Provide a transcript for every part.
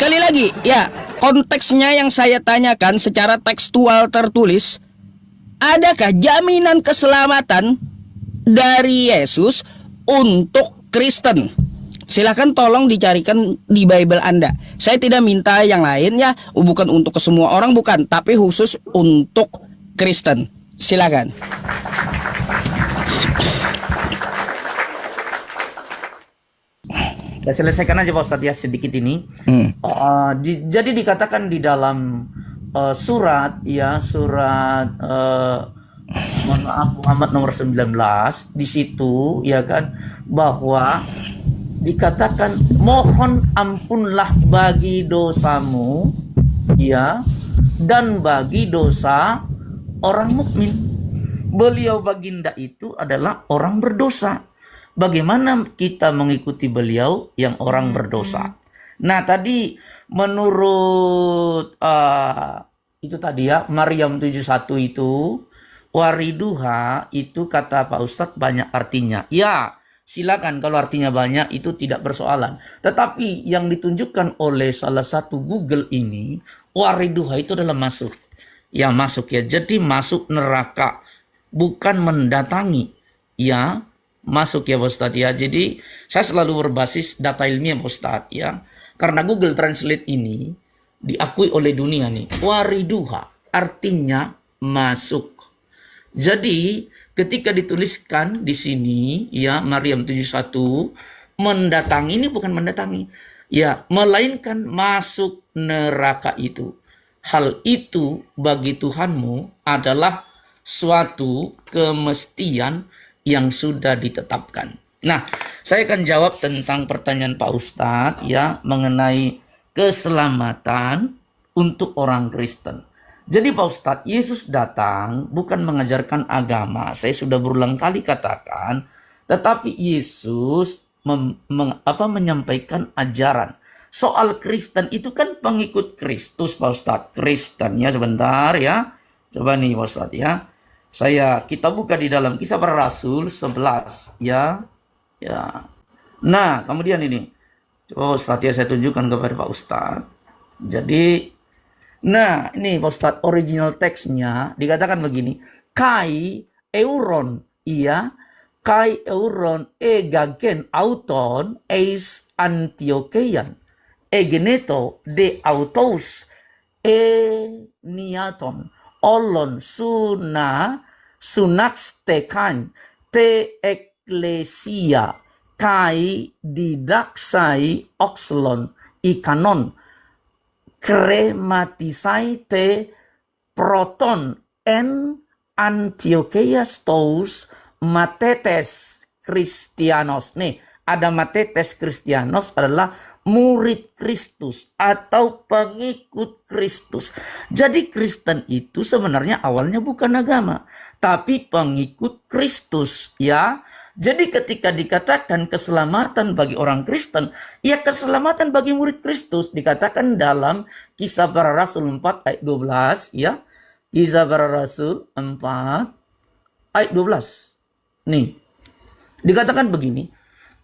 Sekali lagi, ya, konteksnya yang saya tanyakan secara tekstual tertulis, adakah jaminan keselamatan dari Yesus untuk Kristen? Silahkan tolong dicarikan di Bible Anda. Saya tidak minta yang lain ya, bukan untuk ke semua orang, bukan, tapi khusus untuk Kristen. Silakan. Saya selesaikan aja Pak Ustadz ya sedikit ini. Jadi dikatakan di dalam surat mohon maaf, Muhammad nomor 19 di situ ya kan, bahwa dikatakan mohon ampunlah bagi dosamu ya dan bagi dosa orang mukmin. Beliau baginda itu adalah orang berdosa. Bagaimana kita mengikuti beliau yang orang berdosa? Nah tadi menurut itu tadi ya, Maryam 71 itu, wariduha itu kata Pak Ustadz banyak artinya. Ya silakan kalau artinya banyak itu tidak persoalan. Tetapi yang ditunjukkan oleh salah satu Google ini, wariduha itu adalah masuk. Ya masuk ya, jadi masuk neraka, bukan mendatangi. Ya masuk ya Pak Ustadz ya. Jadi saya selalu berbasis data ilmiah Pak Ustadz ya. Karena Google Translate ini diakui oleh dunia nih. Wariduha artinya masuk. Jadi ketika dituliskan di sini ya Maryam 71, mendatangi ini bukan mendatangi. Ya, melainkan masuk neraka itu. Hal itu bagi Tuhanmu adalah suatu kemestian yang sudah ditetapkan. Nah, saya akan jawab tentang pertanyaan Pak Ustadz ya mengenai keselamatan untuk orang Kristen. Jadi Pak Ustadz, Yesus datang bukan mengajarkan agama. Saya sudah berulang kali katakan, tetapi Yesus menyampaikan ajaran. Soal Kristen itu kan pengikut Kristus Pak Ustadz. Kristen ya sebentar ya. Coba nih Pak Ustadz ya. Kita buka di dalam Kisah Para Rasul 11 ya. Ya. Nah, kemudian ini. Coba Ustadz ya saya tunjukkan kepada Pak Ustadz. Jadi nah, ini Pak Ustadz original teksnya dikatakan begini. Kai euron ia kai euron egagen auton eis Antiochian egeneto de autos niaton olon sunakstekan te eklesia kai didaksai oxlon ikanon krematisai te proton en Antiochia stous matetes Christianos. Nih, ada matetes Christianos adalah murid Kristus atau pengikut Kristus. Jadi Kristen itu sebenarnya awalnya bukan agama, tapi pengikut Kristus ya. Jadi ketika dikatakan keselamatan bagi orang Kristen, ya keselamatan bagi murid Kristus. Dikatakan dalam Kisah Para Rasul 4 ayat 12 ya. Kisah Para Rasul 4 ayat 12. Nih. Dikatakan begini.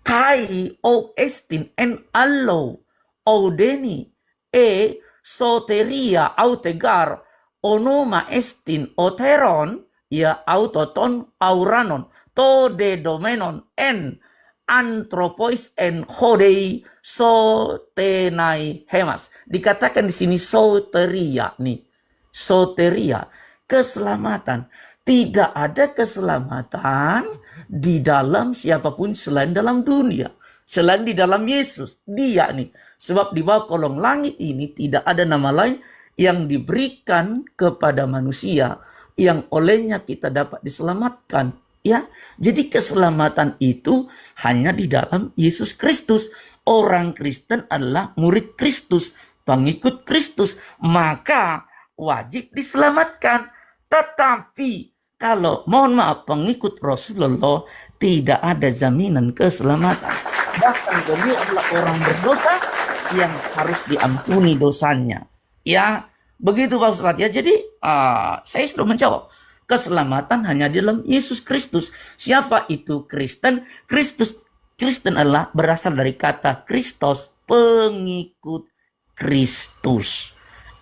Kai o estin en allo audeni e soteria autegar onoma estin oteron ya autoton auranon to de domenon en anthropois en hodei sotenai hemas. Dikatakan di sini soteria nih. Soteria, keselamatan. Tidak ada keselamatan di dalam siapapun selain dalam dunia. Selain di dalam Yesus. Dia nih. Sebab di bawah kolong langit ini tidak ada nama lain yang diberikan kepada manusia yang olehnya kita dapat diselamatkan. Ya, jadi keselamatan itu hanya di dalam Yesus Kristus. Orang Kristen adalah murid Kristus, pengikut Kristus, maka wajib diselamatkan. Tetapi kalau mohon maaf pengikut Rasulullah tidak ada jaminan keselamatan. Bahkan beliau adalah orang berdosa yang harus diampuni dosanya. Ya, begitu Pak Ustadz ya. Jadi saya sudah menjawab. Keselamatan hanya di dalam Yesus Kristus. Siapa itu Kristen? Kristen adalah berasal dari kata Kristos, pengikut Kristus.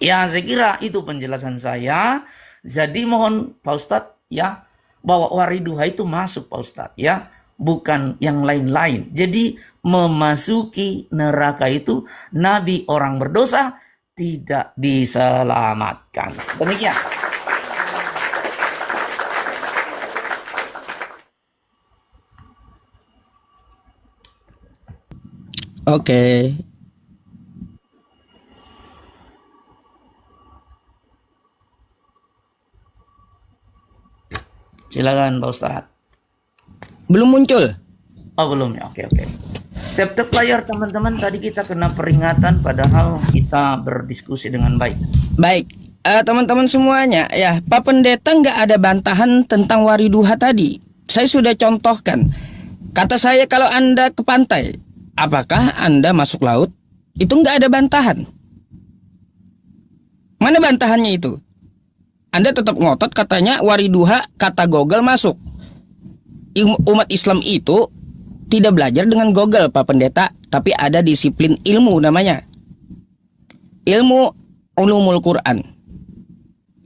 Ya, saya kira itu penjelasan saya. Jadi mohon Pak Ustadz ya, bahwa wariduha itu masuk Pak Ustadz ya, bukan yang lain-lain. Jadi memasuki neraka itu nabi orang berdosa tidak diselamatkan. Demikian. Oke. Silakan Pak Ustadz. Belum muncul. Oh belum ya, oke. Tap layar teman-teman, tadi kita kena peringatan padahal kita berdiskusi dengan baik. Baik, teman-teman semuanya ya, Pak Pendeta nggak ada bantahan tentang wariduha tadi. Saya sudah contohkan. Kata saya kalau Anda ke pantai, apakah Anda masuk laut? Itu nggak ada bantahan. Mana bantahannya itu? Anda tetap ngotot katanya wariduha kata Google masuk. Umat Islam itu tidak belajar dengan Google Pak Pendeta, tapi ada disiplin ilmu namanya. Ilmu ulumul Quran.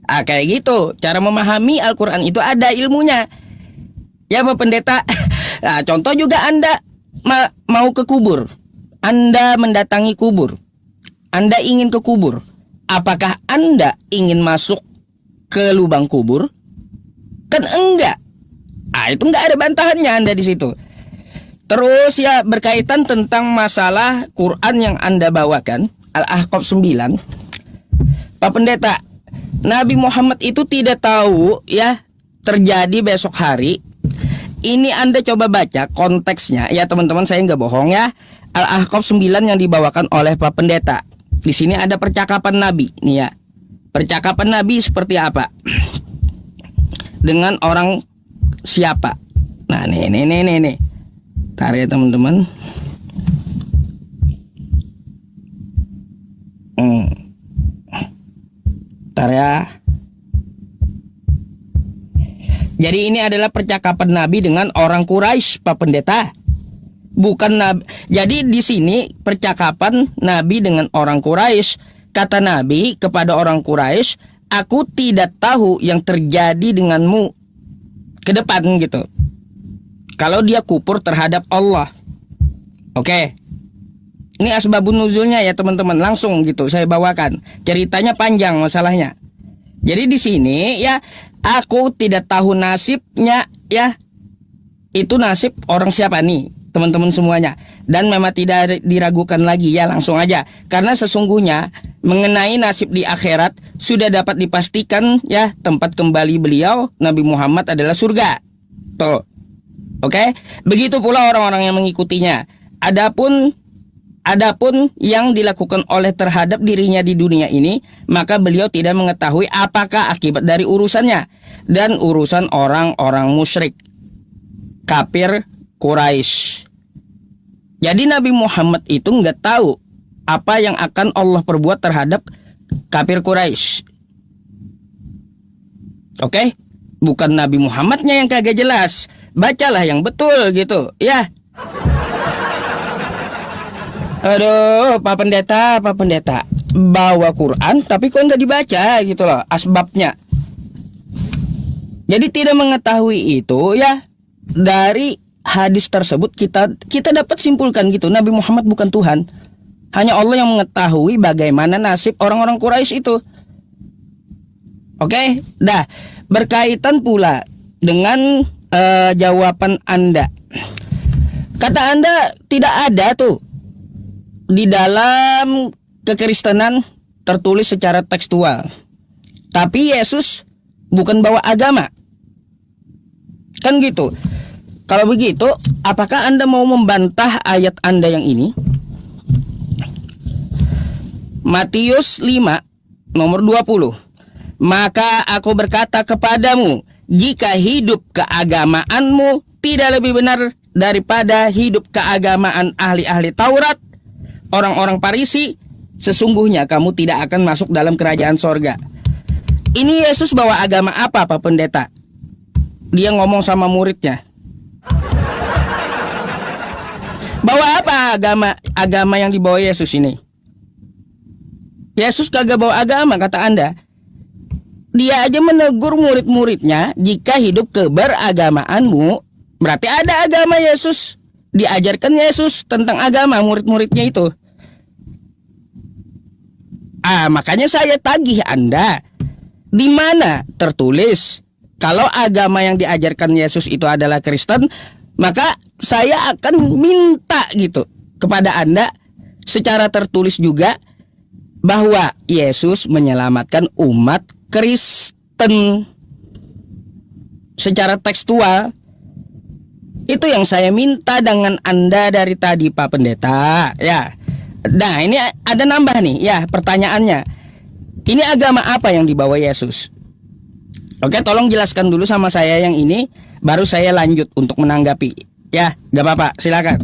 Kayak gitu. Cara memahami Al-Quran itu ada ilmunya. Ya Pak Pendeta. Nah, contoh juga Anda mau ke kubur. Anda mendatangi kubur. Anda ingin ke kubur. Apakah Anda ingin masuk ke lubang kubur? Kan enggak. Itu enggak ada bantahannya Anda di situ. Terus ya berkaitan tentang masalah Quran yang Anda bawakan, Al-Ahqaf 9. Pak Pendeta, Nabi Muhammad itu tidak tahu ya terjadi besok hari. Ini Anda coba baca konteksnya ya teman-teman, saya nggak bohong ya. Al-Ahqaf 9 yang dibawakan oleh Pak Pendeta. Di sini ada percakapan Nabi nih ya. Percakapan Nabi seperti apa? Dengan orang siapa? Nah, nih. Tar ya teman-teman. Tar ya. Jadi ini adalah percakapan Nabi dengan orang Quraisy, Pak Pendeta. Bukan Nabi. Jadi di sini percakapan Nabi dengan orang Quraisy. Kata Nabi kepada orang Quraisy, aku tidak tahu yang terjadi denganmu ke depan gitu. Kalau dia kufur terhadap Allah. Oke. Ini asbabun nuzulnya ya teman-teman, langsung gitu saya bawakan. Ceritanya panjang masalahnya. Jadi di sini ya, aku tidak tahu nasibnya ya. Itu nasib orang siapa nih, teman-teman semuanya. Dan memang tidak diragukan lagi ya, langsung aja. Karena sesungguhnya mengenai nasib di akhirat sudah dapat dipastikan ya, tempat kembali beliau Nabi Muhammad adalah surga. Tuh. Oke, begitu pula orang-orang yang mengikutinya. Adapun yang dilakukan oleh terhadap dirinya di dunia ini, maka beliau tidak mengetahui apakah akibat dari urusannya dan urusan orang-orang musyrik, kafir Quraisy. Jadi Nabi Muhammad itu nggak tahu apa yang akan Allah perbuat terhadap kafir Quraisy. Oke, bukan Nabi Muhammadnya yang kagak jelas. Bacalah yang betul gitu ya. Aduh, Pak Pendeta, bawa Quran tapi kok nggak dibaca gitu loh asbabnya. Jadi tidak mengetahui itu ya, dari hadis tersebut kita dapat simpulkan gitu, Nabi Muhammad bukan Tuhan. Hanya Allah yang mengetahui bagaimana nasib orang-orang Quraisy itu. Oke, dah berkaitan pula dengan jawaban Anda. Kata Anda tidak ada tuh di dalam kekristenan tertulis secara tekstual. Tapi Yesus bukan bawa agama. Kan gitu. Kalau begitu, apakah Anda mau membantah ayat Anda yang ini? Matius 5 nomor 20. Maka aku berkata kepadamu, jika hidup keagamaanmu tidak lebih benar daripada hidup keagamaan ahli-ahli Taurat, orang-orang Farisi, sesungguhnya kamu tidak akan masuk dalam kerajaan sorga. Ini Yesus bawa agama apa Pak Pendeta? Dia ngomong sama muridnya. Bawa apa agama yang dibawa Yesus ini? Yesus kagak bawa agama kata Anda. Dia aja menegur murid-muridnya, jika hidup keberagamaanmu, berarti ada agama Yesus. Diajarkan Yesus tentang agama murid-muridnya itu. Makanya saya tagih Anda, di mana tertulis kalau agama yang diajarkan Yesus itu adalah Kristen, maka saya akan minta gitu kepada Anda secara tertulis juga bahwa Yesus menyelamatkan umat Kristen secara tekstual. Itu yang saya minta dengan Anda dari tadi, Pak Pendeta. Ya. Nah, ini ada nambah nih, ya, pertanyaannya. Ini agama apa yang dibawa Yesus? Oke, tolong jelaskan dulu sama saya yang ini, baru saya lanjut untuk menanggapi. Ya, gak apa-apa, silakan.